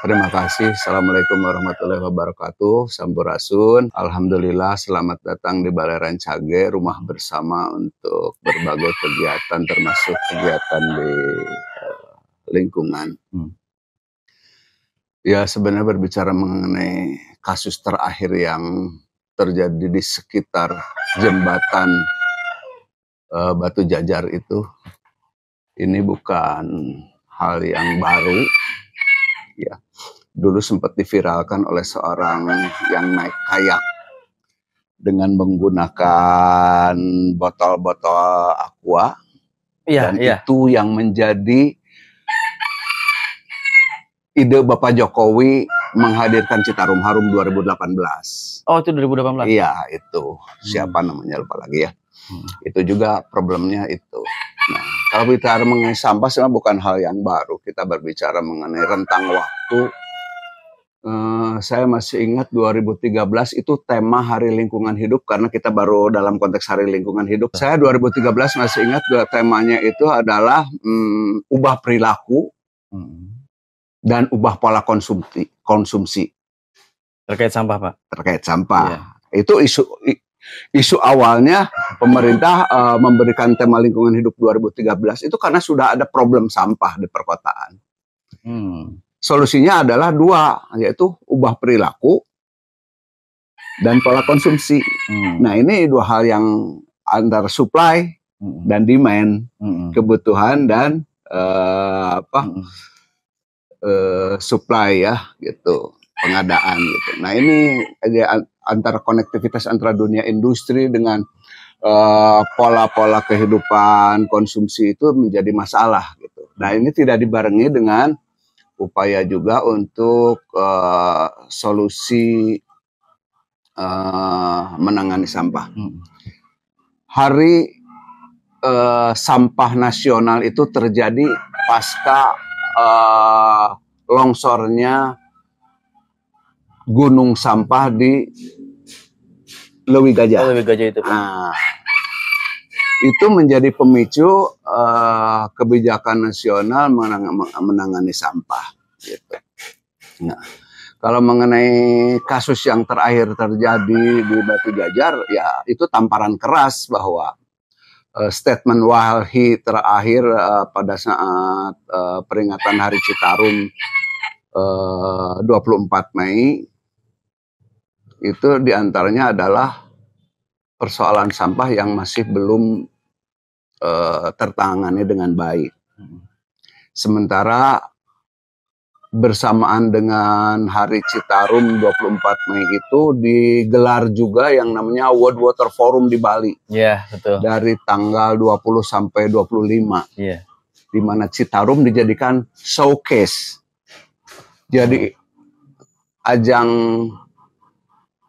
Terima kasih. Assalamualaikum warahmatullahi wabarakatuh. Sampurasun. Alhamdulillah, selamat datang di Balai Rancage, rumah bersama untuk berbagai kegiatan, termasuk kegiatan di lingkungan. Ya, sebenarnya berbicara mengenai kasus terakhir yang terjadi di sekitar jembatan Batu Jajar itu, ini bukan hal yang baru. Ya, dulu sempat diviralkan oleh seorang yang naik kayak dengan menggunakan botol-botol aqua, dan itu yang menjadi ide Bapak Jokowi menghadirkan Citarum Harum 2018. Oh, itu 2018? Iya, itu. Siapa namanya, lupa lagi ya. Itu juga problemnya itu. Nah, kalau bicara mengenai sampah sebenarnya bukan hal yang baru. Kita berbicara mengenai rentang waktu. Saya masih ingat 2013 itu tema Hari Lingkungan Hidup, karena kita baru dalam konteks Hari Lingkungan Hidup. Saya 2013 masih ingat temanya itu adalah ubah perilaku dan ubah pola konsumsi. Terkait sampah, Pak? Terkait sampah. Iya. Itu isu awalnya pemerintah memberikan tema lingkungan hidup 2013 itu karena sudah ada problem sampah di perkotaan. Solusinya adalah dua, yaitu ubah perilaku dan pola konsumsi. Nah, ini dua hal yang antara supply dan demand, kebutuhan dan supply ya, gitu, pengadaan gitu. Nah, ini antara konektivitas antara dunia industri dengan pola-pola kehidupan konsumsi itu menjadi masalah gitu. Nah, ini tidak dibarengi dengan upaya juga untuk solusi menangani sampah. Hari sampah nasional itu terjadi pasca longsornya gunung sampah di Leuwi Gajah. Leuwi Gajah itu. Nah, itu menjadi pemicu kebijakan nasional menangani sampah. Gitu. Nah, kalau mengenai kasus yang terakhir terjadi di Batu Jajar, ya itu tamparan keras bahwa statement Walhi terakhir pada saat peringatan Hari Citarum 24 Mei itu diantaranya adalah persoalan sampah yang masih belum tertangani dengan baik. Sementara bersamaan dengan Hari Citarum 24 Mei itu digelar juga yang namanya World Water Forum di Bali. Iya, betul. Dari tanggal 20 sampai 25. Iya. Di mana Citarum dijadikan showcase. Jadi ajang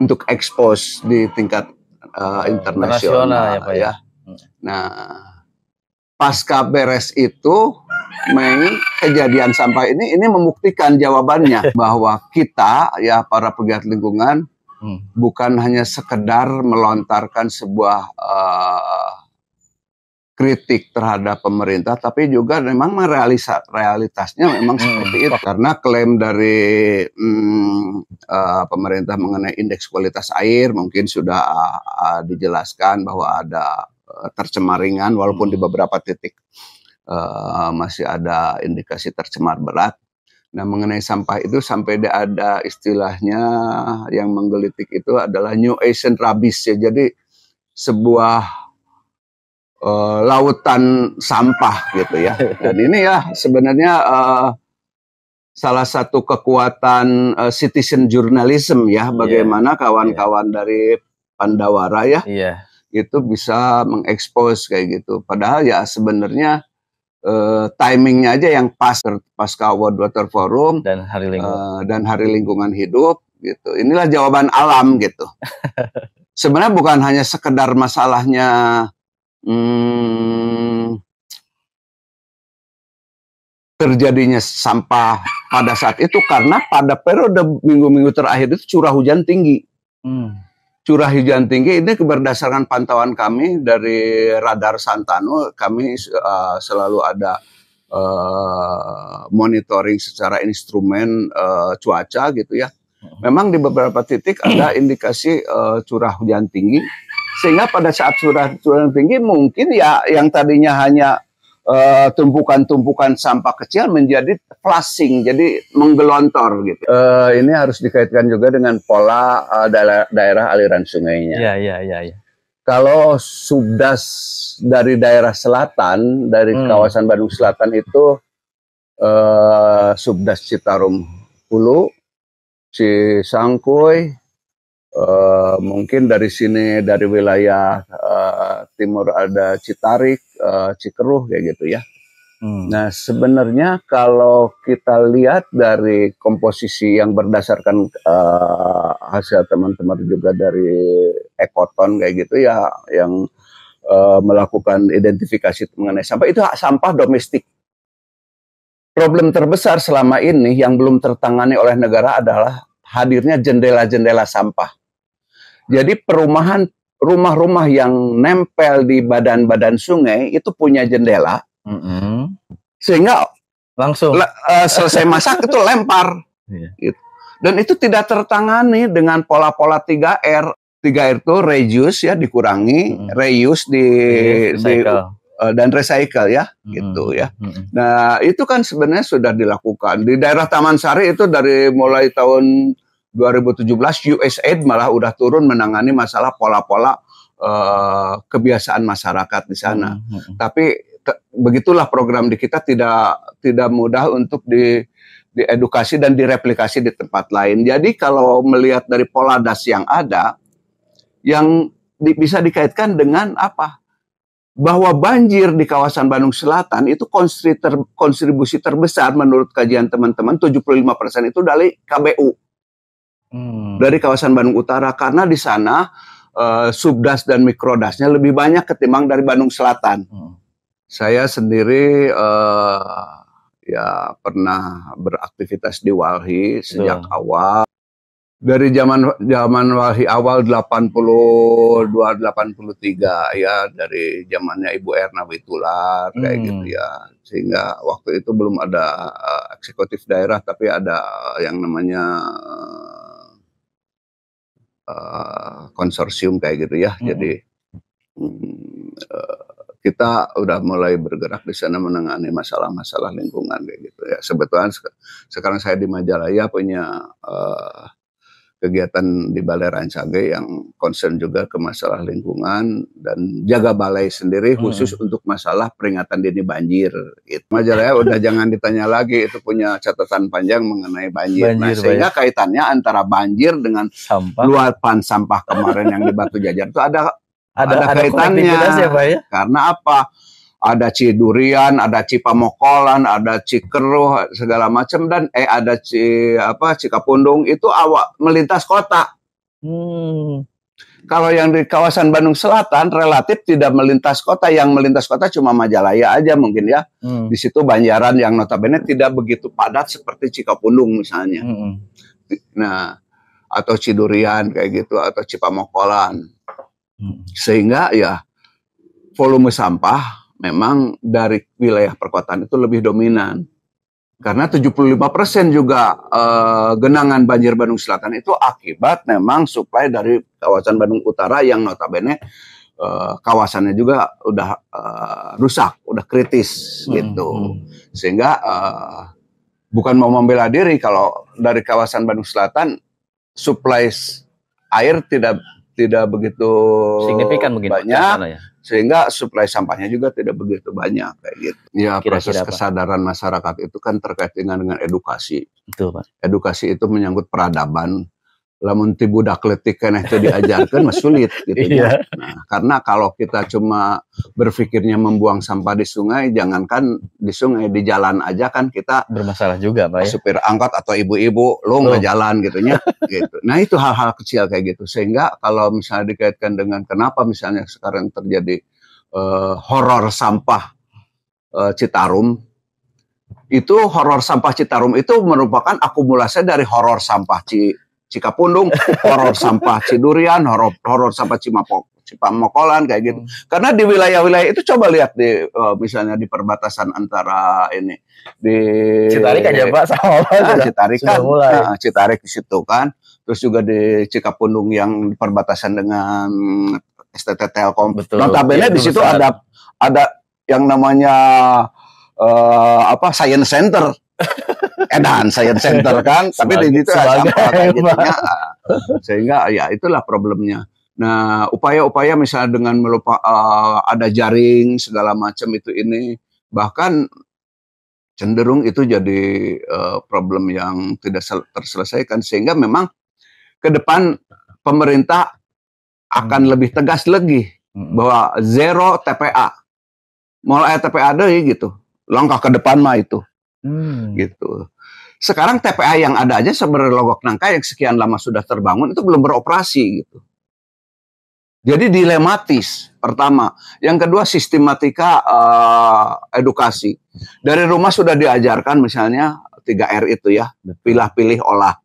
untuk expose di tingkat internasional ya, Pak ya. Nah, pasca beres itu Mei, kejadian sampah ini membuktikan jawabannya bahwa kita ya para pegiat lingkungan bukan hanya sekedar melontarkan sebuah kritik terhadap pemerintah, tapi juga memang realitasnya memang seperti itu. Karena klaim dari pemerintah mengenai indeks kualitas air mungkin sudah dijelaskan bahwa ada tercemar ringan, walaupun di beberapa titik masih ada indikasi tercemar berat. Nah, mengenai sampah itu sampai ada istilahnya yang menggelitik itu adalah New Asian Rabies ya. Jadi sebuah lautan sampah gitu ya. Dan ini ya sebenarnya salah satu kekuatan citizen journalism ya, bagaimana kawan-kawan dari Pandawara ya, itu bisa mengekspos kayak gitu. Padahal ya sebenarnya timingnya aja yang pasca World Water Forum dan Hari Lingkungan Hidup gitu. Inilah jawaban alam gitu. Sebenarnya bukan hanya sekedar masalahnya terjadinya sampah pada saat itu, karena pada periode minggu-minggu terakhir itu curah hujan tinggi. Curah hujan tinggi ini berdasarkan pantauan kami dari radar Santano, kami selalu ada monitoring secara instrumen cuaca gitu ya. Memang di beberapa titik ada indikasi curah hujan tinggi, sehingga pada saat curah hujan tinggi mungkin ya yang tadinya hanya tumpukan-tumpukan sampah kecil menjadi flushing, jadi menggelontor gitu. Ini harus dikaitkan juga dengan pola daerah aliran sungainya. Iya. Kalau subdas dari daerah selatan, dari kawasan Bandung Selatan itu subdas Citarum Hulu, Cisangkuy, mungkin dari sini dari wilayah timur ada Citarik, Cikeruh kayak gitu ya. Nah sebenarnya kalau kita lihat dari komposisi yang berdasarkan hasil teman-teman juga dari Ekoton kayak gitu ya, yang melakukan identifikasi mengenai sampah, itu sampah domestik. Problem terbesar selama ini yang belum tertangani oleh negara adalah hadirnya jendela-jendela sampah. Jadi rumah-rumah yang nempel di badan-badan sungai itu punya jendela, sehingga langsung selesai masak itu lempar. Gitu. Dan itu tidak tertangani dengan pola-pola 3R. 3R itu reduce ya, dikurangi, reuse dan recycle ya, gitu ya. Nah itu kan sebenarnya sudah dilakukan di daerah Taman Sari itu dari mulai tahun 2017 USAID malah udah turun menangani masalah pola-pola kebiasaan masyarakat di sana. Tapi begitulah program di kita tidak mudah untuk diedukasi dan direplikasi di tempat lain. Jadi kalau melihat dari pola das yang ada, yang bisa dikaitkan dengan apa? Bahwa banjir di kawasan Bandung Selatan itu kontribusi terbesar menurut kajian teman-teman 75% itu dari KBU. Dari kawasan Bandung Utara, karena di sana subdas dan mikrodasnya lebih banyak ketimbang dari Bandung Selatan. Saya sendiri ya pernah beraktivitas di Walhi sejak awal. Dari zaman Walhi awal 82 83 ya, dari zamannya Ibu Erna Witular kayak gitu ya. Sehingga waktu itu belum ada eksekutif daerah, tapi ada yang namanya konsorsium kayak gitu ya. Jadi kita udah mulai bergerak di sana menangani masalah-masalah lingkungan kayak gitu ya. Sebetulnya sekarang saya di Majalaya punya kegiatan di Balai Rancage yang concern juga ke masalah lingkungan, dan jaga balai sendiri khusus untuk masalah peringatan dini banjir. Gitu. Majalaya udah jangan ditanya lagi, itu punya catatan panjang mengenai banjir. Nah, sehingga kaitannya antara banjir dengan luapan sampah kemarin yang di Batu Jajar itu ada kaitannya. Ya, Pak, ya? Karena apa? Ada Cidurian, ada Cipamokolan, ada Cikeruh, segala macam, dan ada Cikapundung itu melintas kota. Kalau yang di kawasan Bandung Selatan relatif tidak melintas kota, yang melintas kota cuma Majalaya aja mungkin ya. Di situ Banjaran yang notabene tidak begitu padat seperti Cikapundung misalnya. Nah, atau Cidurian kayak gitu, atau Cipamokolan. Sehingga ya volume sampah memang dari wilayah perkotaan itu lebih dominan. Karena 75% juga genangan banjir Bandung Selatan itu akibat memang suplai dari kawasan Bandung Utara yang notabene kawasannya juga udah rusak, udah kritis gitu. Sehingga bukan mau membela diri, kalau dari kawasan Bandung Selatan suplai air tidak begitu signifikan mungkin banyak, sehingga suplai sampahnya juga tidak begitu banyak kayak gitu. Ya, proses kesadaran masyarakat itu kan terkait dengan edukasi. Betul, Pak. Edukasi itu menyangkut peradaban. Lamun ti budak leutik keneh teu diajarkeun mah sulit gitu ya. Nah, karena kalau kita cuma berpikirnya membuang sampah di sungai, jangankan di sungai, di jalan aja kan kita bermasalah juga, Pak, ya. Supir angkot atau ibu-ibu lu nggak jalan gitunya gitu. Nah, itu hal-hal kecil kayak gitu. Sehingga kalau misalnya dikaitkan dengan kenapa misalnya sekarang terjadi horor sampah Citarum, itu horor sampah Citarum itu merupakan akumulasi dari horor sampah Cikapundung, horor sampah Cidurian, horor sampah Cipamokolan kayak gitu. Karena di wilayah-wilayah itu coba lihat di misalnya di perbatasan antara ini di Citarik aja Pak sama Pak. Citarik kan, Citarik di situ kan. Terus juga di Cikapundung yang perbatasan dengan STT Telkom. Notabene di situ ada yang namanya Science Center. Science Center kan, tapi di situ ada sampah kayak gitunya. Sehingga ya itulah problemnya. Nah, upaya-upaya misalnya dengan ada jaring segala macam itu ini, bahkan cenderung itu jadi problem yang tidak terselesaikan, sehingga memang ke depan pemerintah akan lebih tegas lagi bahwa zero TPA. Mulai TPA deh gitu. Langkah ke depan mah itu. Gitu. Sekarang TPA yang ada aja sebenarnya Logok Nangka yang sekian lama sudah terbangun itu belum beroperasi gitu. Jadi dilematis pertama. Yang kedua sistematika edukasi. Dari rumah sudah diajarkan misalnya 3R itu ya, pilah, pilih, olah.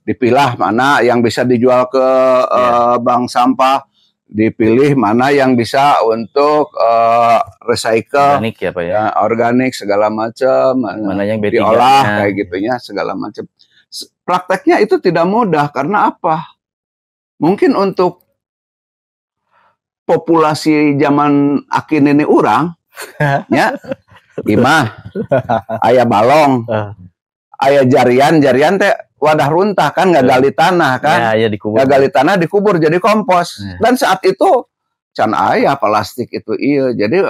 Dipilah mana yang bisa dijual ke bank sampah, dipilih mana yang bisa untuk recycle, organik ya Pak ya, organik segala macam, mana yang diolah kayak gitunya segala macam. Prakteknya itu tidak mudah karena apa? Mungkin untuk populasi zaman akin ini orang, ya, imah, ayah balong, ayah jarian teh wadah runtah kan, nggak gali tanah kan, nggak gali tanah dikubur jadi kompos. Dan saat itu can ayah plastik itu jadi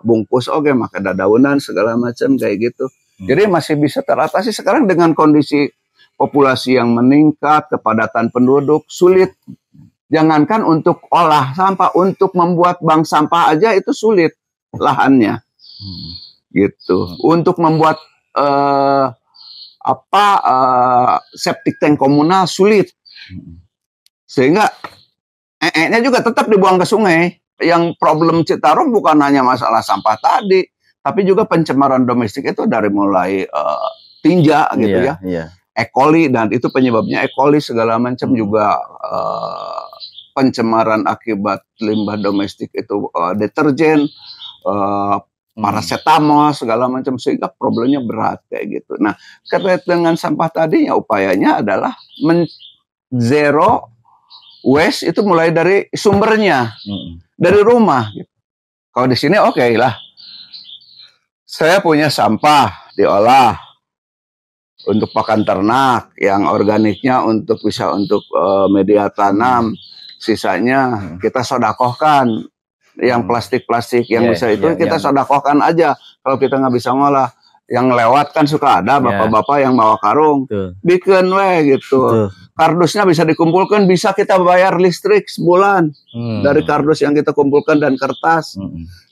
bungkus maka dadaunan segala macam kayak gitu. Jadi masih bisa teratasi. Sekarang dengan kondisi populasi yang meningkat, kepadatan penduduk sulit. Jangankan untuk olah sampah, untuk membuat bank sampah aja itu sulit lahannya, gitu. Untuk membuat septic tank komunal sulit, sehingga nya juga tetap dibuang ke sungai. Yang problem Citarum bukan hanya masalah sampah tadi, tapi juga pencemaran domestik itu dari mulai tinja gitu ya. E. coli, dan itu penyebabnya E. coli segala macam juga pencemaran akibat limbah domestik itu deterjen, paracetamol segala macam, sehingga problemnya berat kayak gitu. Nah, terkait dengan sampah tadi ya upayanya adalah zero waste itu mulai dari sumbernya, dari rumah. Gitu. Kalau di sini oke lah, saya punya sampah diolah untuk pakan ternak, yang organiknya bisa untuk media tanam, sisanya kita sodakohkan. Yang plastik-plastik yang bisa itu kita sodakohkan aja. Kalau kita nggak bisa ngolah, yang lewat kan suka ada bapak-bapak yang bawa karung, bikin gitu. Kardusnya bisa dikumpulkan, bisa kita bayar listrik sebulan dari kardus yang kita kumpulkan dan kertas.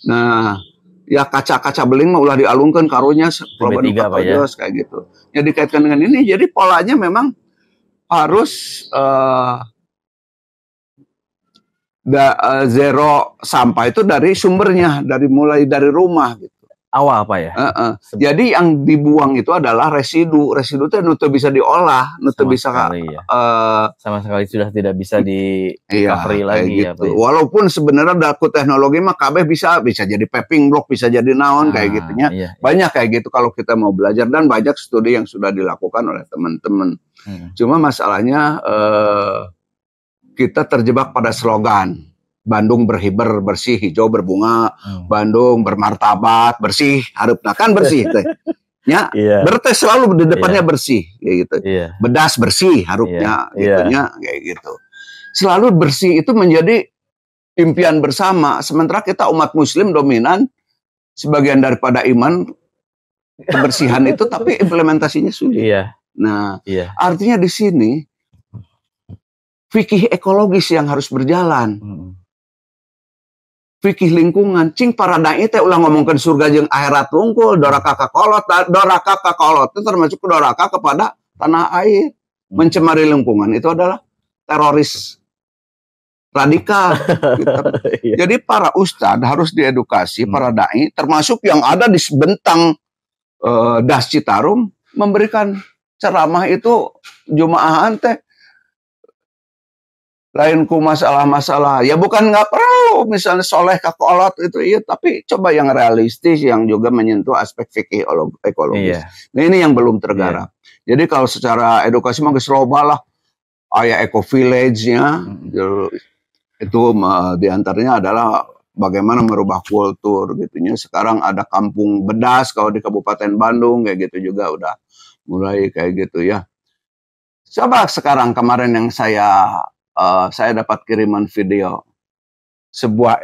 Nah, ya kaca-kaca beling mah ulah dialungkan karunya kayak gitu. Ya dikaitkan dengan ini, jadi polanya memang harus zero sampah itu dari sumbernya, mulai dari rumah gitu. Awal apa ya? Jadi yang dibuang itu adalah residu. Residu itu nutup bisa diolah, nutup bisa sama sekali sudah tidak bisa di recovery lagi gitu. Ya, walaupun sebenarnya daku teknologi mah kabeh bisa jadi paving block, bisa jadi naon kayak gitunya. Banyak kayak gitu kalau kita mau belajar, dan banyak studi yang sudah dilakukan oleh teman-teman. Cuma masalahnya kita terjebak pada slogan Bandung berhiber bersih, hijau berbunga, Bandung bermartabat bersih, harupna kan bersih teh. Ya, bertes selalu di depannya bersih kayak gitu. Bedas bersih harupnya gitunya kayak gitu. Selalu bersih itu menjadi impian bersama, sementara kita umat muslim dominan sebagian daripada iman kebersihan itu, tapi implementasinya sulit. Nah, artinya di sini fikih ekologis yang harus berjalan. Fikih lingkungan, cing para dai teh ulah ngomongkan surga jeung akhirat tungkul, doraka kakolot itu termasuk doraka kepada tanah air. Mencemari lingkungan itu adalah teroris radikal. Gitu. Jadi para ustadz harus diedukasi, para dai, termasuk yang ada di bentang Das Citarum, memberikan ceramah itu jumaahan teh Lain ku masalah-masalah. Ya bukan nggak perlu misalnya soleh kakolot itu iya, tapi coba yang realistis yang juga menyentuh aspek fikih ekologis. Iya. Nah ini yang belum tergarap. Jadi kalau secara edukasi mah geus loba lah. Aya eco village-nya itu diantaranya adalah bagaimana merubah kultur gitunya. Sekarang ada kampung bedas kalau di Kabupaten Bandung kayak gitu juga udah mulai kayak gitu ya. Coba sekarang kemarin yang saya dapat kiriman video sebuah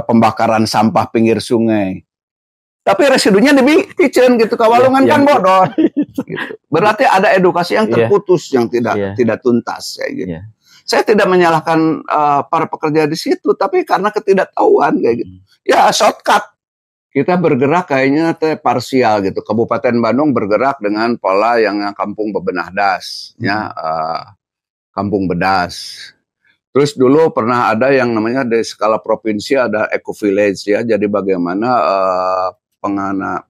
pembakaran sampah pinggir sungai. Tapi residunya dibikin gitu kawalungan kan bodor. Gitu. Berarti ada edukasi yang terputus yang tidak tuntas kayak gitu. Saya tidak menyalahkan para pekerja di situ, tapi karena ketidaktahuan kayak gitu. Ya shortcut. Kita bergerak kayaknya parsial gitu. Kabupaten Bandung bergerak dengan pola yang kampung bebenah das, ya kampung bedas. Terus dulu pernah ada yang namanya di skala provinsi ada eco village ya. Jadi bagaimana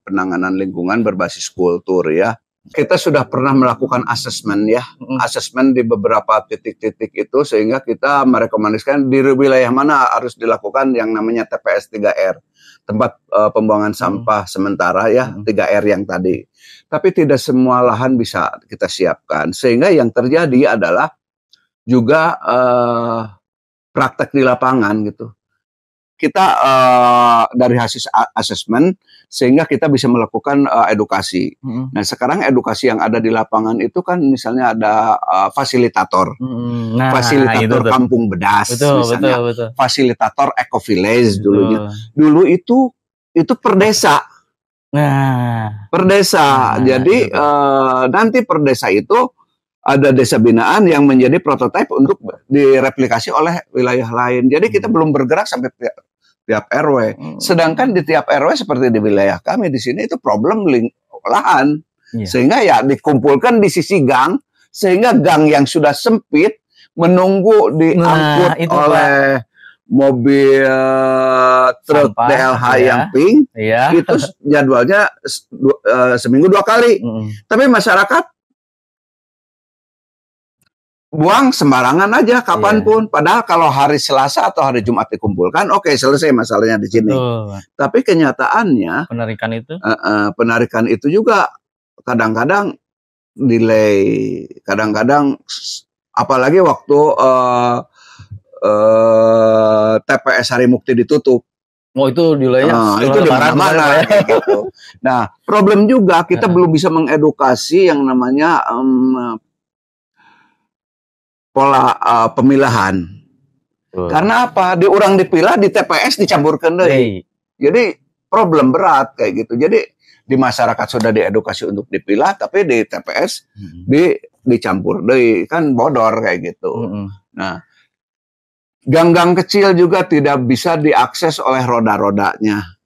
penanganan lingkungan berbasis kultur ya. Kita sudah pernah melakukan asesmen ya, asesmen di beberapa titik-titik itu sehingga kita merekomendasikan di wilayah mana harus dilakukan yang namanya TPS 3R, tempat pembuangan sampah sementara ya, 3R yang tadi. Tapi tidak semua lahan bisa kita siapkan, sehingga yang terjadi adalah juga praktek di lapangan gitu. Kita dari hasil asesmen sehingga kita bisa melakukan edukasi. Nah sekarang edukasi yang ada di lapangan itu kan misalnya ada fasilitator, fasilitator kampung bedas, misalnya betul. Fasilitator eco village dulunya. Dulu itu per desa. Per desa. Jadi nanti per desa itu ada desa binaan yang menjadi prototipe untuk direplikasi oleh wilayah lain. Jadi kita belum bergerak sampai tiap RW. Sedangkan di tiap RW seperti di wilayah kami di sini itu problem lahan. Sehingga ya dikumpulkan di sisi gang, sehingga gang yang sudah sempit menunggu diangkut oleh mobil truk DLH yang pink. Itu jadwalnya seminggu 2 kali. Tapi masyarakat buang sembarangan aja kapanpun. Padahal kalau hari Selasa atau hari Jumat dikumpulkan, oke, selesai masalahnya di sini. Tapi kenyataannya penarikan itu juga kadang-kadang delay, kadang-kadang apalagi waktu TPS Harimukti ditutup. Oh itu delaynya itu di mana-mana gitu. Nah problem juga kita belum bisa mengedukasi yang namanya pola pemilahan. Karena apa? Diurang dipilah di TPS dicampurkan deh. Jadi problem berat kayak gitu. Jadi di masyarakat sudah diedukasi untuk dipilah, tapi di TPS dicampur deh, kan bodor kayak gitu. Nah, gang-gang kecil juga tidak bisa diakses oleh roda-rodanya.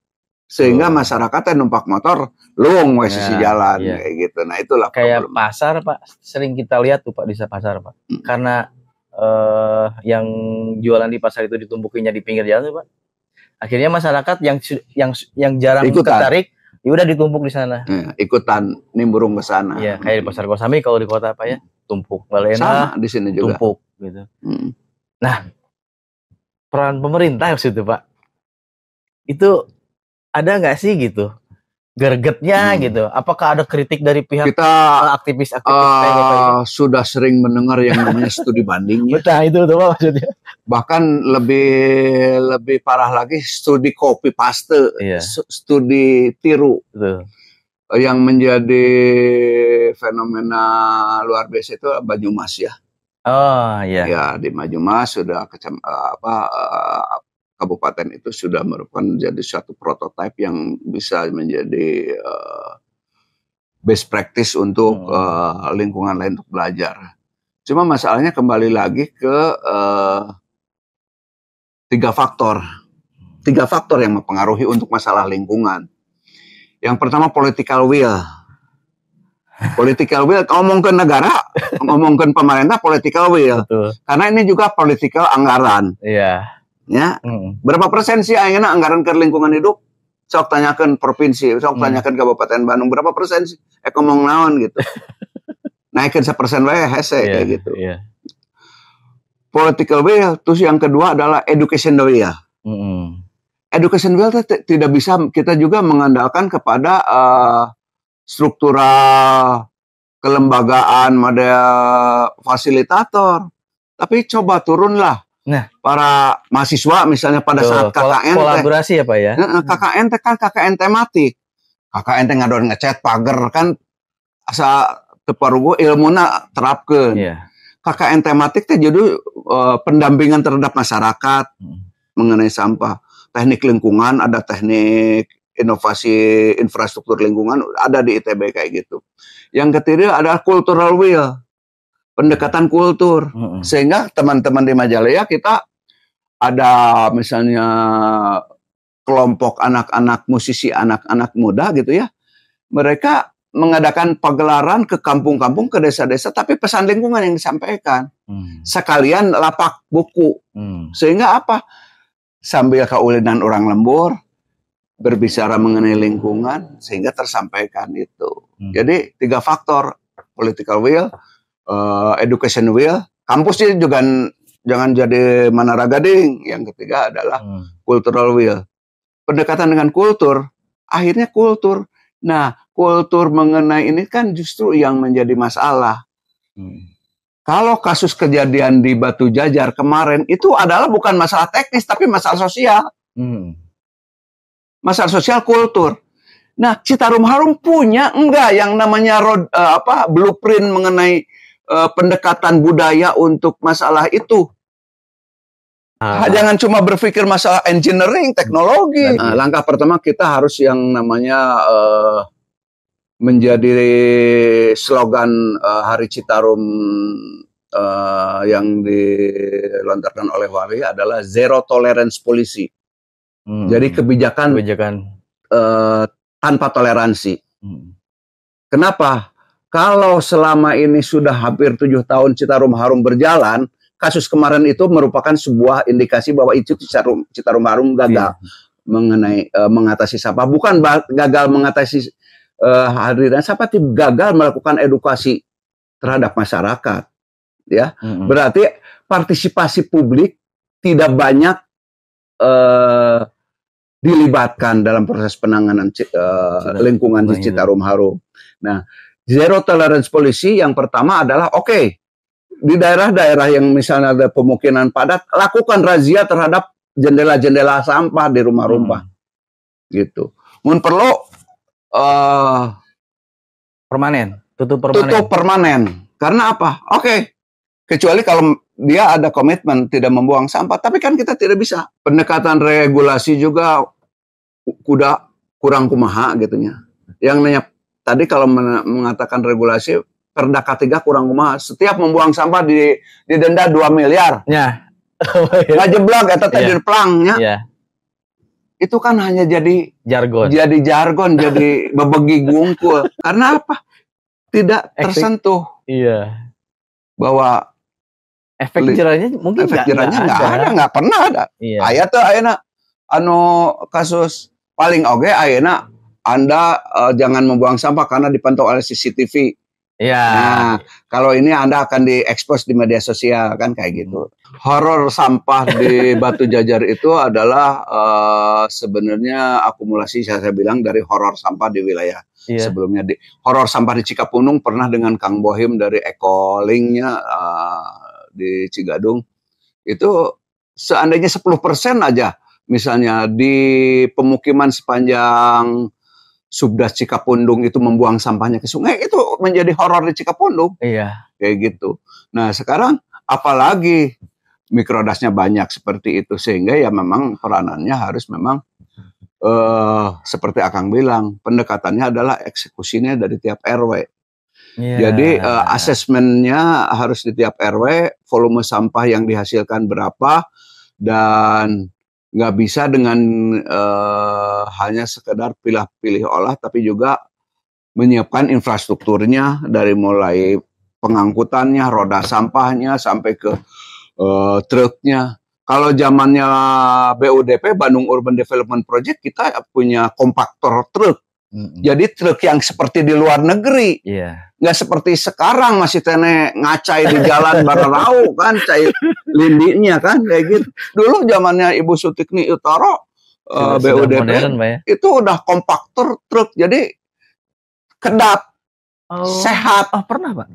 Sehingga masyarakat yang numpak motor luang sisi jalan kayak gitu. Nah itulah kayak problem. Pasar Pak, sering kita lihat tuh Pak di pasar Pak. Karena yang jualan di pasar itu ditumpukinya di pinggir jalan tuh Pak. Akhirnya masyarakat yang jarang tertarik, ya udah ditumpuk di sana. Ikutan nimbrung ke sana. Iya, kayak di Pasar Kosambi kalau di kota Pak ya, tumpuk. Balena di sini juga. Tumpuk gitu. Nah, peran pemerintah itu Pak. Itu ada nggak sih gitu gregetnya gitu? Apakah ada kritik dari pihak aktivis sudah sering mendengar yang namanya studi banding? Betul itu tuh Pak maksudnya. Bahkan lebih parah lagi studi copy paste, studi tiru. Betul. Yang menjadi fenomena luar biasa itu Banyumas ya. Oh iya. Ya di Banyumas sudah kabupaten itu sudah merupakan jadi suatu prototipe yang bisa menjadi best practice untuk lingkungan lain untuk belajar. Cuma masalahnya kembali lagi ke 3 faktor. 3 faktor yang mempengaruhi untuk masalah lingkungan. Yang pertama political will. Political will, ngomongkan negara, ngomongkan pemerintah political will. Betul. Karena ini juga political anggaran. Iya. Ya, berapa persen sih ayeuna anggaran ke lingkungan hidup? Sok tanyakan provinsi, sok tanyakan Kabupaten Bandung, berapa persen sih? Ngomong naon gitu. Naikin 1% wae hese kayak gitu. political will. Terus yang kedua adalah education will. Education will tidak bisa kita juga mengandalkan kepada struktural kelembagaan, model fasilitator. Tapi coba turunlah. Nah, para mahasiswa misalnya pada saat KKN kolaborasi ya Pak ya. KKN kan KKN tematik. KKN teh ngadon ngecat pagar kan asa teparugo ilmuna terapkeun. KKN tematik teh jadi pendampingan terhadap masyarakat mengenai sampah. Teknik lingkungan, ada teknik inovasi infrastruktur lingkungan ada di ITB kayak gitu. Yang ketiga adalah cultural will. Pendekatan kultur, sehingga teman-teman di Majalaya kita ada misalnya kelompok anak-anak musisi, anak-anak muda gitu ya, mereka mengadakan pagelaran ke kampung-kampung, ke desa-desa, tapi pesan lingkungan yang disampaikan, sekalian lapak buku, sehingga apa? Sambil kaulinan orang lembur, berbicara mengenai lingkungan, sehingga tersampaikan itu. Jadi 3 faktor, political will, education will, kampus ini juga jangan jadi Menara Gading. Yang ketiga adalah cultural will. Pendekatan dengan kultur, akhirnya kultur. Nah, kultur mengenai ini kan justru yang menjadi masalah. Kalau kasus kejadian di Batu Jajar kemarin itu adalah bukan masalah teknis tapi masalah sosial. Masalah sosial kultur. Nah, Citarum Harum punya enggak yang namanya blueprint mengenai pendekatan budaya untuk masalah itu. Jangan cuma berpikir masalah engineering, teknologi. Langkah pertama kita harus yang namanya menjadi slogan Hari Citarum yang dilontarkan oleh Wali adalah zero tolerance policy. Jadi kebijakan tanpa toleransi. Kenapa? Kalau selama ini sudah hampir 7 tahun Citarum Harum berjalan, kasus kemarin itu merupakan sebuah indikasi bahwa itu Citarum Harum gagal mengenai mengatasi sampah. Bukan gagal mengatasi hadiran sampah, tapi gagal melakukan edukasi terhadap masyarakat. Ya, berarti partisipasi publik tidak banyak dilibatkan dalam proses penanganan lingkungan di Citarum Harum. Nah, zero tolerance policy yang pertama adalah di daerah-daerah yang misalnya ada pemukiman padat, lakukan razia terhadap jendela-jendela sampah di rumah-rumah. Gitu. Mun perlu tutup permanen. Karena apa? Kecuali kalau dia ada komitmen tidak membuang sampah, tapi kan kita tidak bisa. Pendekatan regulasi juga kurang kumaha gitunya. Yang nanya tadi kalau mengatakan regulasi Perda K3 kurang kumaha, setiap membuang sampah didenda 2 miliar. Ya. Ngajeblak eta teh dirplangnya. Ya. Itu kan hanya jadi jargon, jadi bebegi gungkul. Karena apa? Tidak tersentuh. Iya. Bahwa efek jerahnya mungkin nggak pernah ada. Iya. Aya teh ayeuna kasus paling ayeuna Anda jangan membuang sampah karena dipantau oleh CCTV. Iya. Nah, kalau ini Anda akan diekspos di media sosial kan kayak gitu. Horor sampah di Batu Jajar itu adalah sebenarnya akumulasi saya bilang dari horor sampah di wilayah sebelumnya. Horor sampah di Cikapundung pernah dengan Kang Bohim dari Ekolingnya di Cigadung. Itu seandainya 10% aja misalnya di pemukiman sepanjang Subdas Cikapundung itu membuang sampahnya ke sungai, itu menjadi horor di Cikapundung. Iya. Kayak gitu. Nah sekarang apalagi mikrodasnya banyak seperti itu, sehingga ya memang peranannya harus memang seperti Akang bilang, pendekatannya adalah eksekusinya dari tiap RW. Yeah. Jadi asesmennya harus di tiap RW, volume sampah yang dihasilkan berapa, dan nggak bisa dengan hanya sekedar pilih olah, tapi juga menyiapkan infrastrukturnya dari mulai pengangkutannya, roda sampahnya, sampai ke truknya. Kalau zamannya BUDP, Bandung Urban Development Project, kita punya kompaktor truk. Jadi truk yang seperti di luar negeri. Yeah. nggak seperti sekarang masih tene ngacai di jalan bararau kan, cai lindinya kan kayak gitu. Dulu zamannya Ibu Sutikni Utara BUDP modern, Pak, ya? itu udah kompakter truk, jadi kedap, sehat. Oh, pernah, Pak?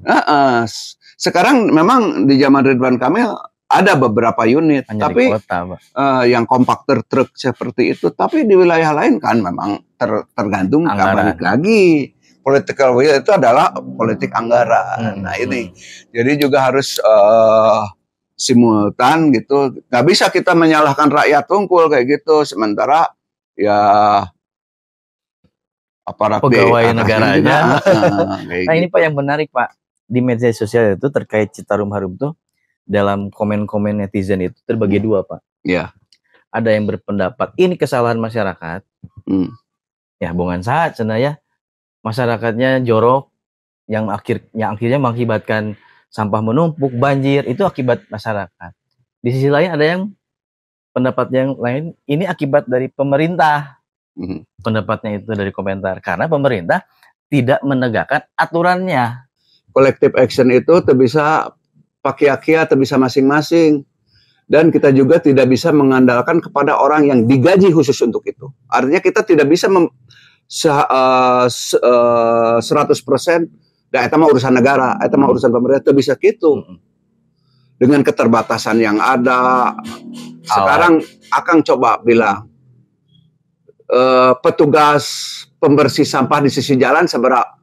Sekarang memang di zaman Ridwan Kamil ada beberapa unit, hanya tapi di kota, Pak. yang kompakter truk seperti itu. Tapi di wilayah lain kan memang tergantung balik lagi. Political will itu adalah politik anggaran. Nah ini, jadi juga harus simultan gitu. Gak bisa kita menyalahkan rakyat tungkul kayak gitu. Sementara ya aparat pegawai negaranya. Nah gitu. Ini Pak yang menarik Pak, di media sosial itu terkait Citarum Harum tuh, dalam komen-komen netizen itu terbagi dua Pak. Iya. Ada yang berpendapat ini kesalahan masyarakat. Ya bongan saat sebenarnya masyarakatnya jorok yang akhirnya mengakibatkan sampah menumpuk, banjir, itu akibat masyarakat. Di sisi lain ada yang pendapat yang lain ini akibat dari pemerintah. Pendapatnya itu dari komentar karena pemerintah tidak menegakkan aturannya. Collective action itu bisa pakai atau bisa masing-masing, dan kita juga tidak bisa mengandalkan kepada orang yang digaji khusus untuk itu. Artinya kita tidak bisa 100%, dan itu mah urusan negara, itu mah urusan pemerintah, bisa gitu. Dengan keterbatasan yang ada, sekarang Akang coba bilang, petugas pembersih sampah di sisi jalan seberapa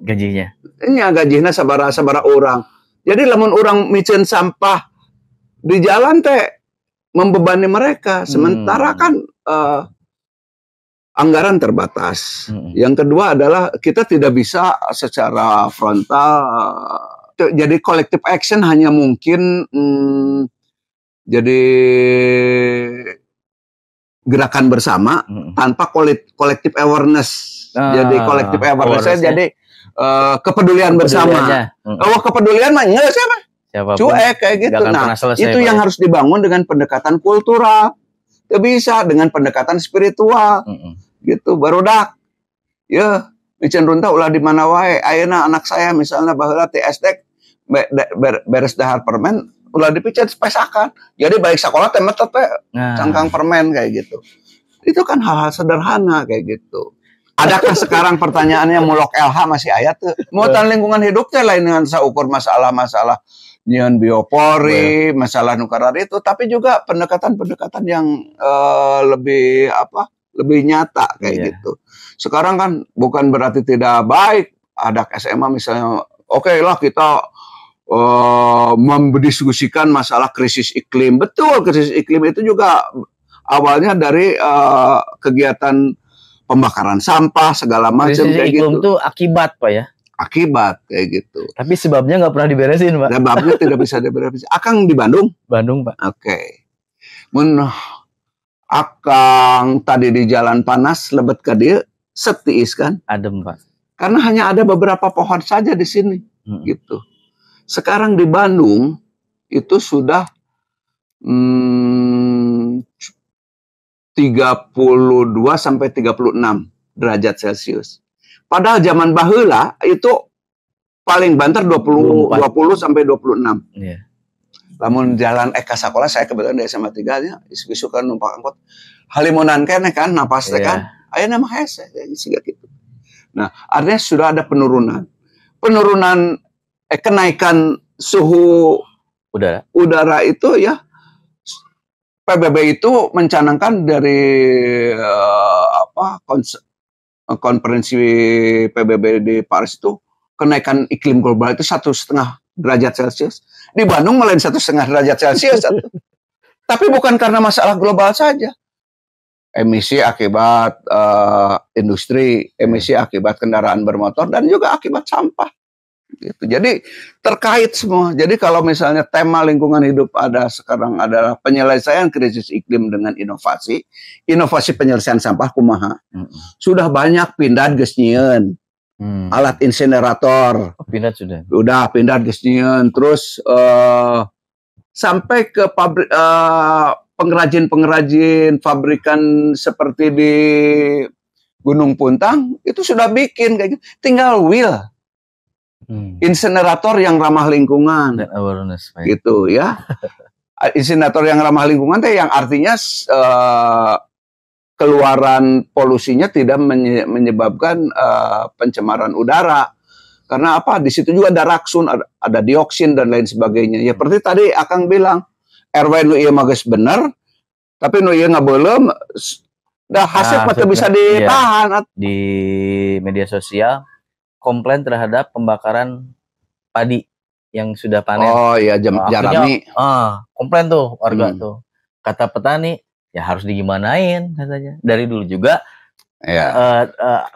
gajinya? Ini gajinya sabara orang. Jadi lamun orang micen sampah di jalan teh membebani mereka. Sementara kan anggaran terbatas. Yang kedua adalah kita tidak bisa secara frontal. Jadi collective action hanya mungkin jadi gerakan bersama tanpa collective awareness. Jadi collective awareness jadi kepedulian bersama. Kepedulian mah enggak siapa? Cuek kayak gitu. Nah, itu yang harus dibangun dengan pendekatan kultural. Itu bisa dengan pendekatan spiritual. Gitu, barudak. Ya, micen runta ulah di mana wae. Ayeuna anak saya misalnya baheula teh SD beres dahar permen ulah dipicet pesakan. Jadi baik sekolah teh metet teh cangkang permen kayak gitu. Itu kan hal-hal sederhana kayak gitu. Adakah sekarang pertanyaannya mulok LH masih ayat tuh? Muatan lingkungan hidup teh lain dengan seukur masalah-masalah nyeun biopori, masalah nukar itu, tapi juga pendekatan-pendekatan yang lebih nyata kayak gitu. Sekarang kan bukan berarti tidak baik. Ada SMA misalnya, oke lah kita mendiskusikan masalah krisis iklim. Betul, krisis iklim itu juga awalnya dari kegiatan pembakaran sampah segala macam kayak gitu. Itu akibat Pak ya? Akibat kayak gitu. Tapi sebabnya nggak pernah diberesin Pak. Sebabnya tidak bisa diberesin. Akang di Bandung? Bandung Pak. Oke. Akang tadi di jalan panas lebet ke dia setiis kan? Adem Pak. Karena hanya ada beberapa pohon saja di sini gitu. Sekarang di Bandung itu sudah 32 sampai 36 derajat Celcius. Padahal zaman baheula itu paling banter 20 sampai 26. Iya. Lamun jalan ka sekolah saya kebetulan di SMA 3 nya isu-isu kan numpak angkot. Halimunan keneh kan napas teh kan. Ayeuna mah hese siga gitu. Nah, artinya sudah ada penurunan. Kenaikan suhu udara itu ya PBB itu mencanangkan dari konferensi PBB di Paris itu kenaikan iklim global itu 1,5 derajat Celcius. Di Bandung malah 1,5 derajat Celcius. Tapi bukan karena masalah global saja. Emisi akibat industri, emisi akibat kendaraan bermotor, dan juga akibat sampah. Gitu. Jadi terkait semua. Jadi kalau misalnya tema lingkungan hidup ada sekarang adalah penyelesaian krisis iklim dengan inovasi penyelesaian sampah kumaha. Sudah banyak pindah geus nyieun. Alat insinerator. Pindah sudah. Udah pindah geus nyieun. Terus sampai ke pabrik pengrajin pabrikan seperti di Gunung Puntang itu sudah bikin kayak gitu. Tinggal will. insinerator yang ramah lingkungan. Dan awareness, gitu ya. Insinerator yang ramah lingkungan teh yang artinya keluaran polusinya tidak menyebabkan pencemaran udara. Karena apa? Di situ juga ada raksun, ada dioksin dan lain sebagainya. Ya seperti tadi Akang bilang, RW nu ieu mah geus bener, tapi nu ieu ngabeuleum dah hasil mah bisa ditahan. Di media sosial komplain terhadap pembakaran padi yang sudah panen. Oh iya, Jarami. Komplain tuh warga tuh. Kata petani, ya harus digimanain katanya. Dari dulu juga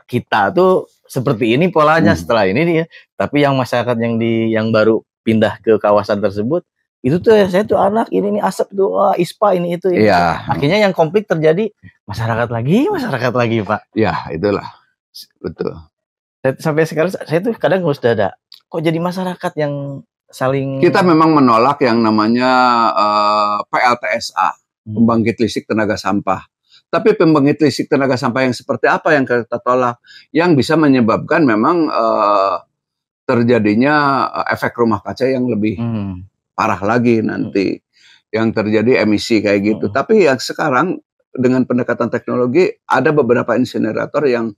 kita tuh seperti ini polanya setelah ini dia. Tapi yang masyarakat yang baru pindah ke kawasan tersebut, itu tuh saya tuh anak ini nih asap tuh ISPA ini itu. Iya. Akhirnya yang konflik terjadi masyarakat lagi Pak. Ya itulah, betul. Sampai sekarang saya tuh kadang harus dada. Kok jadi masyarakat yang saling... Kita memang menolak yang namanya PLTSA, pembangkit listrik tenaga sampah. Tapi pembangkit listrik tenaga sampah yang seperti apa yang kita tolak? Yang bisa menyebabkan memang terjadinya efek rumah kaca yang lebih parah lagi nanti. Yang terjadi emisi kayak gitu. Tapi yang sekarang dengan pendekatan teknologi, ada beberapa insinerator yang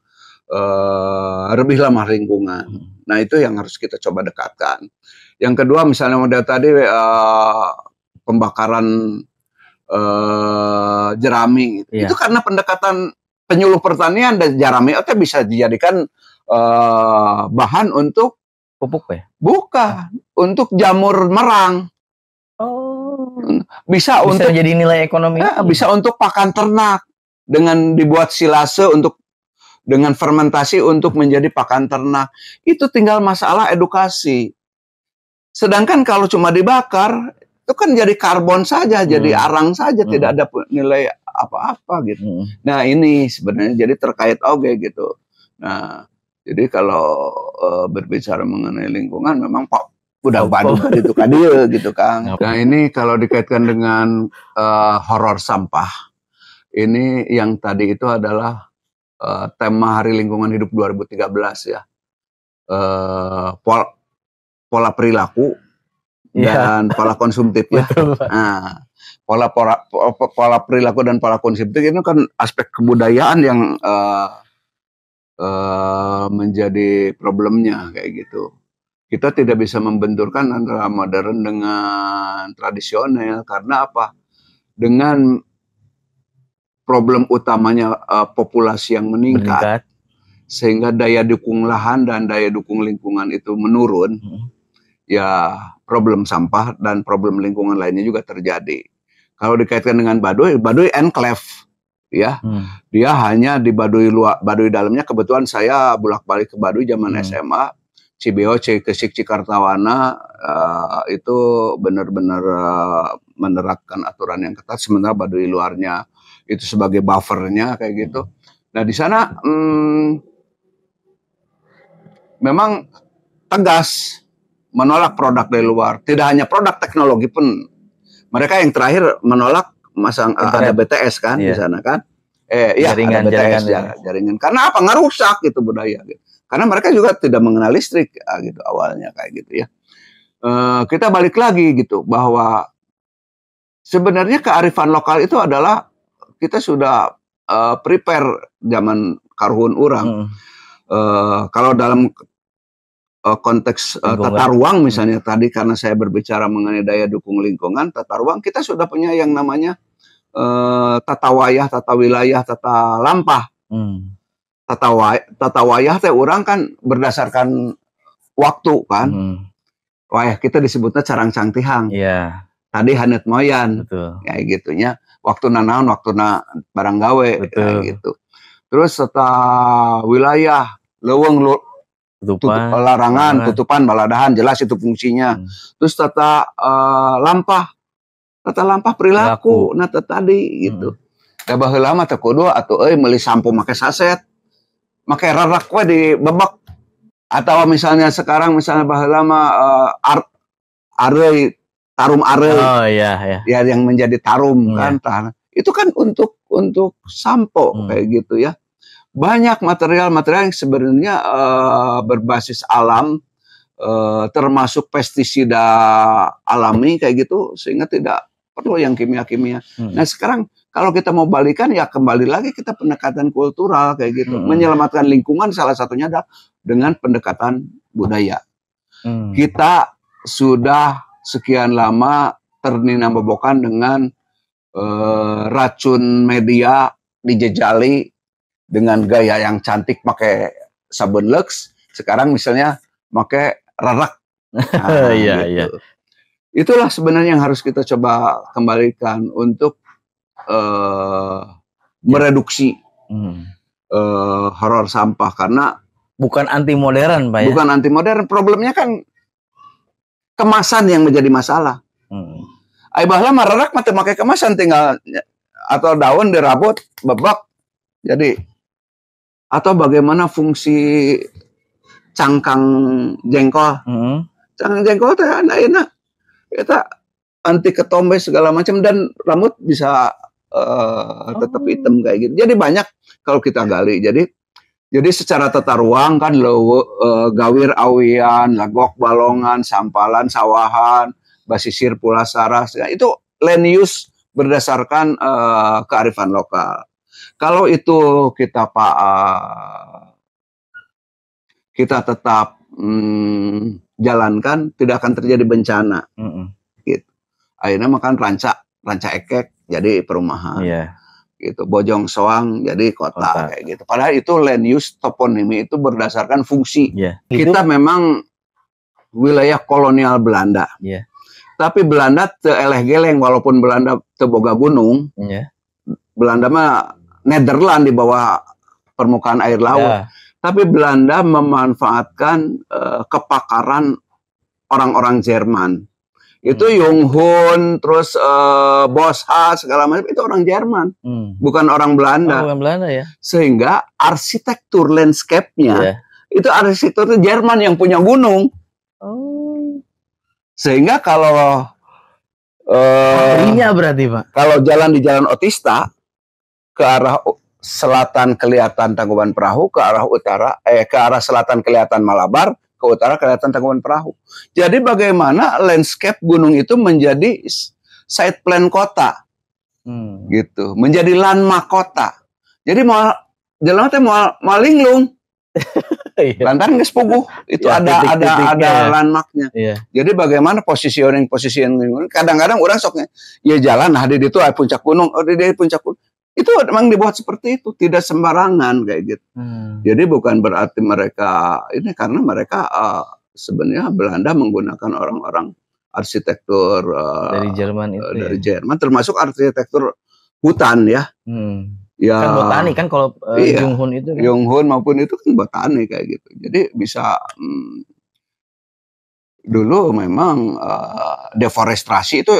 lebih ramah lingkungan. Nah itu yang harus kita coba dekatkan. Yang kedua misalnya model tadi pembakaran jerami gitu. Itu karena pendekatan penyuluh pertanian dan jerami itu bisa dijadikan bahan untuk pupuk ya? Bukan, untuk jamur merang. Bisa untuk jadi nilai ekonomi. Bisa untuk pakan ternak dengan dibuat silase dengan fermentasi untuk menjadi pakan ternak. Itu tinggal masalah edukasi. Sedangkan kalau cuma dibakar, itu kan jadi karbon saja, jadi arang saja, tidak ada nilai apa-apa gitu. Nah ini sebenarnya jadi terkait gitu. Nah jadi kalau berbicara mengenai lingkungan, memang udah badu gitu kan dia gitu Kang. Nah ini kalau dikaitkan dengan horor sampah, ini yang tadi itu adalah tema Hari Lingkungan Hidup 2013 ya. Pola perilaku dan pola konsumtif ya. Nah, pola perilaku dan pola konsumtif itu kan aspek kebudayaan yang menjadi problemnya kayak gitu. Kita tidak bisa membenturkan antara modern dengan tradisional karena apa? Dengan problem utamanya populasi yang meningkat, sehingga daya dukung lahan dan daya dukung lingkungan itu menurun, ya problem sampah dan problem lingkungan lainnya juga terjadi. Kalau dikaitkan dengan Baduy enclave, ya, dia hanya di Baduy luar, Baduy dalamnya. Kebetulan saya bolak-balik ke Baduy zaman SMA, Cibeo, Cikartawana, itu benar-benar menerapkan aturan yang ketat, sementara Baduy luarnya itu sebagai buffernya kayak gitu. Nah di sana memang tegas menolak produk dari luar. Tidak hanya produk teknologi pun, mereka yang terakhir menolak masang ada BTS kan di sana kan. Jaringan, ada BTS jaringan. Karena apa? Ngerusak gitu budaya. Gitu. Karena mereka juga tidak mengenal listrik gitu awalnya kayak gitu ya. Kita balik lagi gitu bahwa sebenarnya kearifan lokal itu adalah kita sudah prepare zaman karuhun urang. Kalau dalam konteks tata ruang misalnya tadi, karena saya berbicara mengenai daya dukung lingkungan, tata ruang kita sudah punya yang namanya tata wayah, tata wilayah, tata lampah. Tata wayah teh orang kan berdasarkan waktu kan. Wayah kita disebutnya carang cangtihang. Tadi hanet moyan. Kayak gitunya. Waktu nanaon, waktu barang gawe kayak gitu. Terus tata wilayah, leuweung larangan, tutupan, baladahan, jelas itu fungsinya. Terus tata lampah perilaku. Nah tadi gitu. Da baheula mah teu kudu atuh meuli sampo make saset. Make rarak we di bebek. Atau misalnya sekarang baheula mah areuy, tarum areuy. Ya yang menjadi tarum kan. Itu kan untuk sampo kayak gitu ya. Banyak material-material yang sebenarnya berbasis alam termasuk pestisida alami kayak gitu, sehingga tidak perlu yang kimia-kimia. Nah sekarang kalau kita mau balikan ya kembali lagi kita pendekatan kultural kayak gitu, menyelamatkan lingkungan salah satunya adalah dengan pendekatan budaya. Kita sudah sekian lama ternina-bobokan dengan racun media dijejali dengan gaya yang cantik pakai sabun Lux, sekarang misalnya pakai rarak. Nah, iya, gitu. iya. Itulah sebenarnya yang harus kita coba kembalikan untuk mereduksi horor sampah, karena bukan anti modern, Pak ya. Bukan anti modern, problemnya kan kemasan yang menjadi masalah. Ai bahla mararak mah teu make kemasan, tinggal atau daun dirabut bebek. Jadi atau bagaimana fungsi cangkang jengkol. Cangkang jengkol teh ayeuna eta anti ketombe segala macam dan rambut bisa tetap hitam kayak gitu. Jadi banyak kalau kita gali. Jadi secara tata ruang kan gawir awian, lagok balongan, sampalan sawahan, basisir pulasara, itu land use berdasarkan kearifan lokal. Kalau itu kita tetap jalankan, tidak akan terjadi bencana. Gitu. Akhirnya makan ranca ekek jadi perumahan. Gitu, Bojong Soang jadi kota kayak gitu. Padahal itu land use toponimi itu berdasarkan fungsi. Kita memang wilayah kolonial Belanda. Tapi Belanda teu eleh geleng, walaupun Belanda teu boga gunung. Belanda mah Nederland di bawah permukaan air laut. Tapi Belanda memanfaatkan kepakaran orang-orang Jerman. Itu Jung Hun, terus Bosha, segala macam itu orang Jerman, bukan orang Belanda. Bukan Belanda ya. Sehingga arsitektur landscape-nya itu arsitektur Jerman yang punya gunung. Sehingga kalau berarti Pak. Kalau jalan di Jalan Otista ke arah selatan kelihatan Tangkuban Perahu, ke arah utara ke arah selatan kelihatan Malabar, ke utara kelihatan Tangkuban Perahu. Jadi bagaimana landscape gunung itu menjadi side plan kota, gitu, menjadi landmark kota. Jadi mau jalan teh mau linglung, lantaran geus puguh, itu ada landmarknya. Jadi bagaimana positioning kadang-kadang orang soknya, ya jalan nah di itu puncak gunung, di puncak gunung. Itu memang dibuat seperti itu, tidak sembarangan kayak gitu. Jadi bukan berarti mereka ini, karena mereka sebenarnya Belanda menggunakan orang-orang arsitektur dari Jerman itu. Dari Jerman, termasuk arsitektur hutan ya. Ya kan botani kan kalau Jung Hun itu. Kan? Jung Hun maupun itu kan botani kayak gitu. Jadi bisa dulu memang deforestasi itu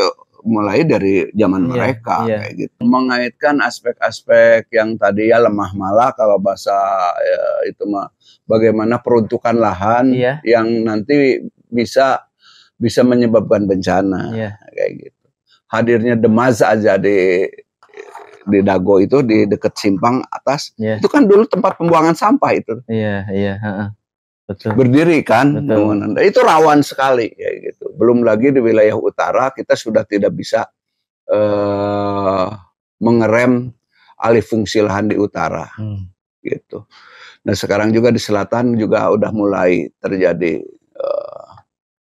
mulai dari zaman mereka kayak gitu, mengaitkan aspek-aspek yang tadi ya lemah malah kalau bahasa itu mah bagaimana peruntukan lahan yang nanti bisa menyebabkan bencana kayak gitu. Hadirnya Demaz aja di Dago itu di dekat simpang atas itu kan dulu tempat pembuangan sampah itu. Betul. Berdiri kan, itu rawan sekali ya gitu. Belum lagi di wilayah utara kita sudah tidak bisa mengerem alih fungsi lahan di utara, gitu. Nah sekarang juga di selatan juga udah mulai terjadi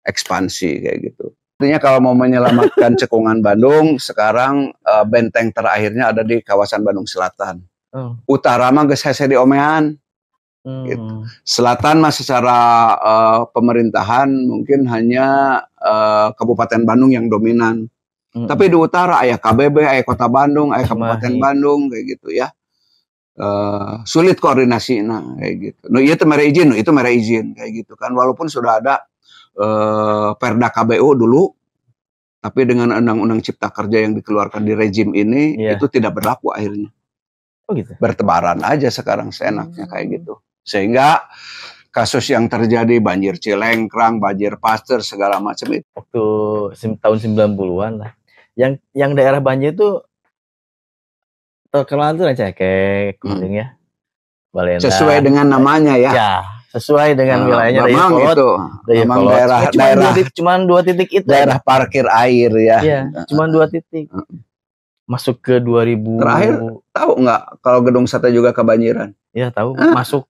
ekspansi kayak gitu. Artinya kalau mau menyelamatkan cekungan Bandung, sekarang benteng terakhirnya ada di kawasan Bandung Selatan. Utara mah geus hese diomean. Gitu. Selatan mah secara pemerintahan mungkin hanya Kabupaten Bandung yang dominan. Tapi di utara aya KBB, aya Kota Bandung, aya Kabupaten Bandung kayak gitu ya. Sulit koordinasi kayak gitu. No itu mere izin kayak gitu kan. Walaupun sudah ada Perda KBU dulu, tapi dengan Undang-Undang Cipta Kerja yang dikeluarkan di rejim ini itu tidak berlaku akhirnya. Gitu. Bertebaran aja sekarang seenaknya kayak gitu. Sehingga kasus yang terjadi banjir Cilengkrang, banjir Pasteur segala macam itu waktu tahun 90-an lah. Yang daerah banjir itu terkenal tuh Ranca Ekek, ya. Balenda. Sesuai dengan namanya ya. sesuai dengan wilayahnya memang Dayakolot. itu memang daerah Cuma 2 titik itu. Daerah parkir air ya. Iya, cuma 2 titik. Masuk ke 2000. Terakhir tahu nggak kalau Gedung Sate juga kebanjiran? Iya tahu, masuk.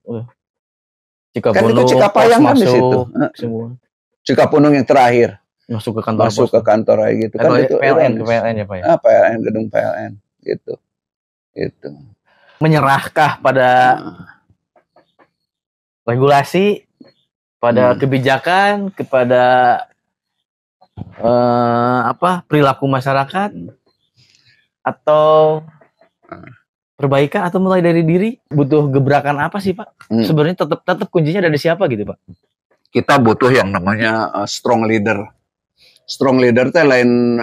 Kan itu Cikapayang kan di situ. Semua. Cikapunung yang terakhir. Masuk ke kantor ke kantor kayak gitu kan itu PLN ya Pak ya. PLN, gedung PLN gitu. Itu. Menyerahkah pada regulasi, pada kebijakan, kepada perilaku masyarakat, atau perbaikan, atau mulai dari diri? Butuh gebrakan apa sih Pak? Sebenarnya tetap kuncinya dari siapa gitu Pak? Kita butuh yang namanya strong leader. Strong leader itu lain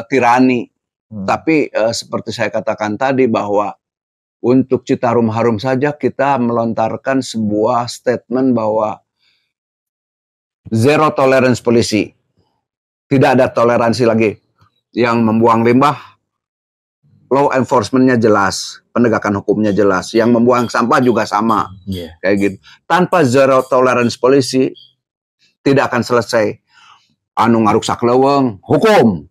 tirani. Tapi seperti saya katakan tadi bahwa untuk Citarum Harum saja kita melontarkan sebuah statement bahwa zero tolerance polisi. Tidak ada toleransi lagi. Yang membuang limbah, law enforcement-nya jelas, penegakan hukumnya jelas. Yang membuang sampah juga sama. Kayak gitu. Tanpa zero tolerance polisi, tidak akan selesai. Anu ngaruksak leuweung, hukum.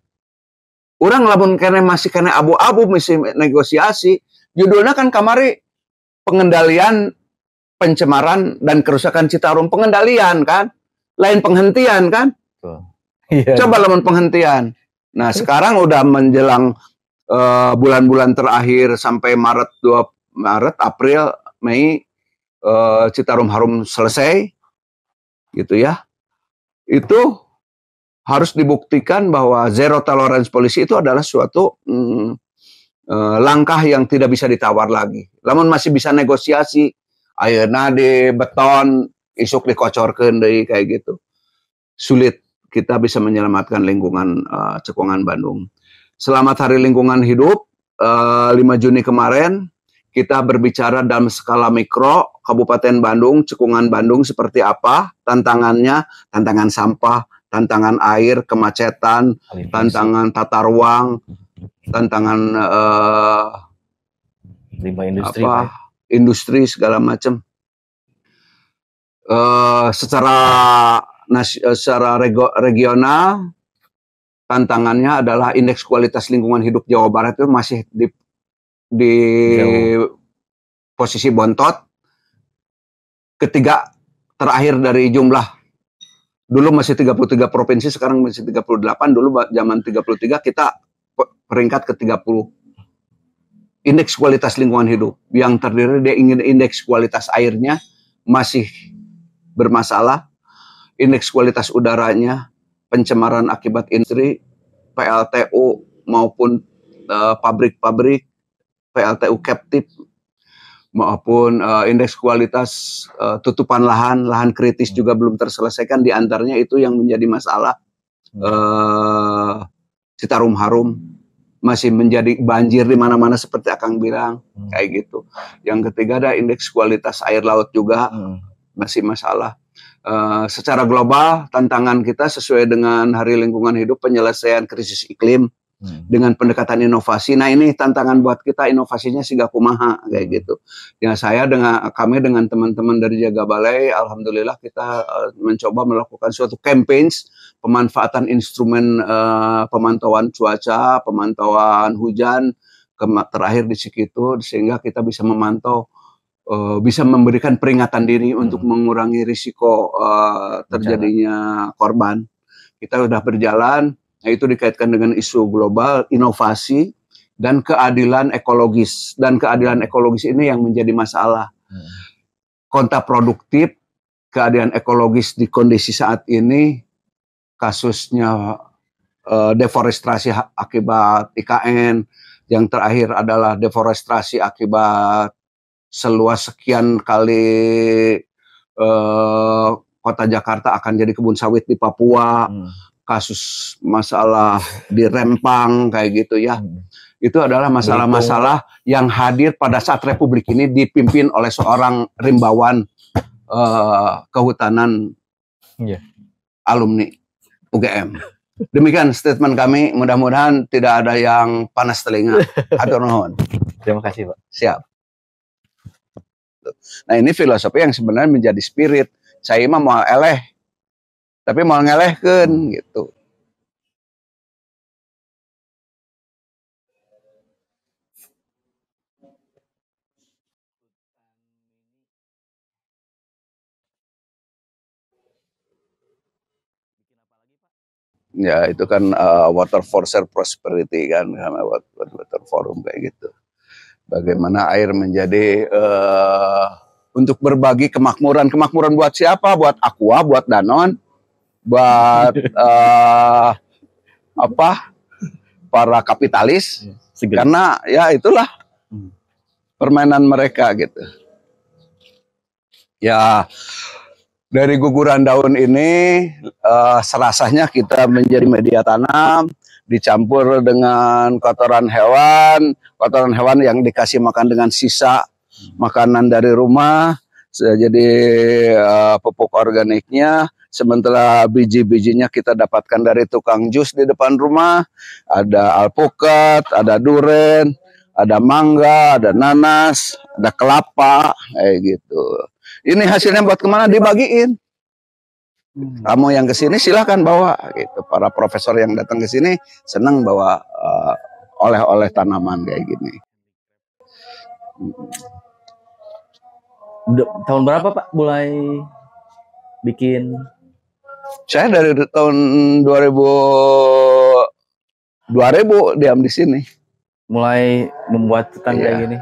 Urang lamun kene masih kene abu-abu mesti negosiasi. Judulnya kan kamari pengendalian pencemaran dan kerusakan Citarum, pengendalian kan, lain penghentian kan. Coba lamun penghentian. Nah sekarang udah menjelang bulan-bulan terakhir sampai Maret, April, Mei, Citarum Harum selesai, gitu ya. Itu harus dibuktikan bahwa zero tolerance polisi itu adalah suatu langkah yang tidak bisa ditawar lagi. Lamun masih bisa negosiasi, ayeuna di beton, isuk dikocorkeun deui kayak gitu. Sulit kita bisa menyelamatkan lingkungan Cekungan Bandung. Selamat Hari Lingkungan Hidup 5 Juni kemarin kita berbicara dalam skala mikro Kabupaten Bandung, Cekungan Bandung seperti apa tantangannya, tantangan sampah, tantangan air, kemacetan, tantangan tata ruang, tantangan industri, industri segala macam. Secara regional tantangannya adalah indeks kualitas lingkungan hidup Jawa Barat itu masih di posisi bontot, ketiga terakhir dari jumlah. Dulu masih 33 provinsi, sekarang masih 38. Dulu zaman 33 kita peringkat ke-30. Indeks kualitas lingkungan hidup yang terdiri dari indeks kualitas airnya masih bermasalah, indeks kualitas udaranya, pencemaran akibat industri, PLTU maupun pabrik-pabrik, PLTU captive, maupun indeks kualitas tutupan lahan kritis juga belum terselesaikan. Di antaranya itu yang menjadi masalah. Citarum Harum masih menjadi banjir di mana-mana seperti Akang bilang, kayak gitu. Yang ketiga ada indeks kualitas air laut juga masih masalah. Secara global tantangan kita sesuai dengan Hari Lingkungan Hidup, penyelesaian krisis iklim dengan pendekatan inovasi. Nah ini tantangan buat kita, inovasinya siga kumaha kayak gitu. Ya kami dengan teman-teman dari Jaga Balai, alhamdulillah kita mencoba melakukan suatu campaigns pemanfaatan instrumen pemantauan cuaca, pemantauan hujan, terakhir di Cikitu, sehingga kita bisa memantau, bisa memberikan peringatan dini untuk mengurangi risiko terjadinya korban. Kita sudah berjalan. Nah, itu dikaitkan dengan isu global, inovasi, dan keadilan ekologis. Dan keadilan ekologis ini yang menjadi masalah. Kontraproduktif, keadilan ekologis di kondisi saat ini, kasusnya deforestasi akibat IKN, yang terakhir adalah deforestasi akibat seluas sekian kali kota Jakarta akan jadi kebun sawit di Papua. Kasus masalah di Rempang kayak gitu ya. Itu adalah masalah-masalah yang hadir pada saat Republik ini dipimpin oleh seorang rimbawan kehutanan alumni UGM. Demikian statement kami, mudah-mudahan tidak ada yang panas telinga. Hatur nuhun. Terima kasih Pak. Siap. gitu. Nah ini filosofi yang sebenarnya menjadi spirit. Saya mah mau eleh, tapi mau ngelehkeun gitu. Ya itu kan water for share prosperity kan, water forum kayak gitu. Bagaimana air menjadi untuk berbagi kemakmuran. Kemakmuran buat siapa? Buat Aqua, buat Danone, buat para kapitalis. Karena ya itulah permainan mereka gitu. Ya dari guguran daun ini serasanya kita menjadi media tanam, dicampur dengan kotoran hewan yang dikasih makan dengan sisa makanan dari rumah, jadi pupuk organiknya. Sementara biji-bijinya kita dapatkan dari tukang jus di depan rumah, ada alpukat, ada duren, ada mangga, ada nanas, ada kelapa, kayak gitu. Ini hasilnya buat kemana? Dibagiin. Kamu yang kesini silahkan bawa. Gitu. Para profesor yang datang ke sini senang bawa oleh-oleh tanaman kayak gini. Tahun berapa Pak mulai bikin? Saya dari tahun 2000 diam di sini. Mulai membuat hutan kayak gini.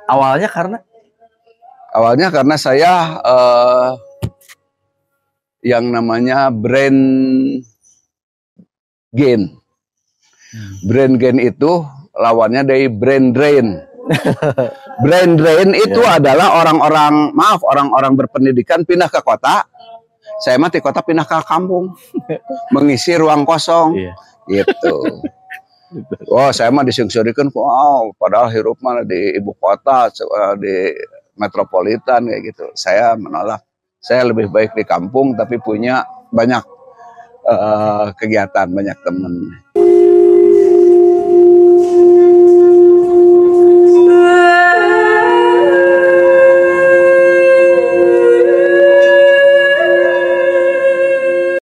Awalnya karena saya yang namanya brain gain. Brain gain itu lawannya dari brain drain. Brain drain itu adalah orang-orang berpendidikan pindah ke kota. Saya mah di kota pindah ke kampung. Mengisi ruang kosong. Gitu. Oh, saya mah disungsurikan padahal hirup mah di ibu kota, di metropolitan kayak gitu. Saya menolak. Saya lebih baik di kampung tapi punya banyak kegiatan, banyak teman.